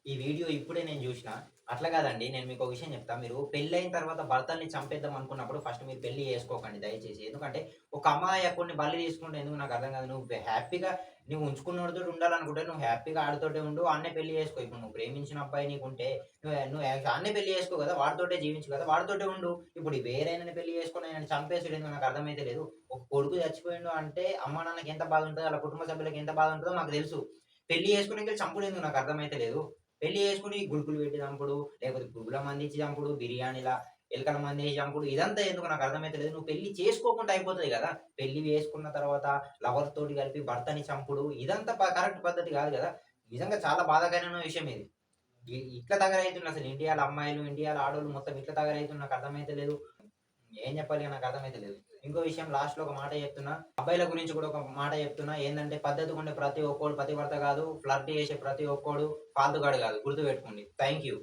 ఈ వీడియో ఇప్పుడే నేను చూసిన. అట్లా కాదండి. నేను మీకో విషయం చెప్తా. మీరు పెళ్లయిన తర్వాత భర్తల్ని చంపేద్దాం అనుకున్నప్పుడు ఫస్ట్ మీరు పెళ్లి చేసుకోకండి దయచేసి. ఎందుకంటే ఒక అమాయకుడిని బలి తీసుకుంటే ఎందుకు నాకు అర్థం కాదు. నువ్వు హ్యాపీగా నువ్వు ఉంచుకున్నోడితోటి ఉండాలనుకుంటే నువ్వు హ్యాపీగా ఆడితోటే ఉండు. ఆడనే పెళ్లి చేసుకో. ఇప్పుడు నువ్వు ప్రేమించిన అబ్బాయి నీకుంటే నువ్వు ఆడనే పెళ్లి చేసుకో కదా! వాడితోటే జీవించు కదా! వాడితోటే ఉండు. ఇప్పుడు వేరైనని పెళ్లి చేసుకొని ఆయనని చంపేసుడు ఎందుకు నాకు అర్థమైతే లేదు. ఒక కొడుకు చచ్చిపోయిండు అంటే అమ్మా, నాన్నకి ఎంత బాధ ఉంటదో, ఆళ్ళ కుటుంబ సభ్యులకి ఎంత బాధ ఉంటదో మాకు తెలుసు. పెళ్లి చేసుకునేకెళ్ళి చంపుడు ఎందుకు నాకు అర్థమైతే లేదు. పెళ్లి చేసుకొని గుడుకులు పెట్టి చంపుడు, లేకపోతే పురుగుల మందిచ్చి చంపుడు, బిర్యానీలా ఎలకల మందేసి చంపుడు ఇదంతా ఎందుకు నాకు అర్థమైతలేదు. నువ్వు పెళ్లి చేసుకోకుండా అయిపోతది గదా! పెళ్లి చేసుకున్న తర్వాత లవర్ తోటి కలిపి భర్తని చంపుడు ఇదంతా కరెక్ట్ పద్ధతి గాదు గదా! నిజంగా చాలా బాధాకరమైన విషయం ఇది. ఇట్లా తయారైతున్నారు అసలు ఇండియాలో అమ్మాయిలు, ఇండియాలో ఆడోళ్ళు మొత్తం ఇట్లా తయారైతున్నారు నాకు అర్థమైతలేదు. ఏం చెప్పాలి ఇగ నాకు అర్థమైతలేదు. ఇంకో విషయం లాస్ట్‌లో ఒక మాట చెప్తున్నా. అబ్బాయిల గురించి కూడా ఒక మాట చెప్తున్నా. ఏందంటే పద్ధతిగుండే ప్రతి ఒక్కోడు పతివ్రత గాదు. ఫ్లర్ట్ చేసే ప్రతి ఒక్కోడు ఫాల్తుగాడు గాదు. గుర్తుపెట్టుకోండి. Thank you.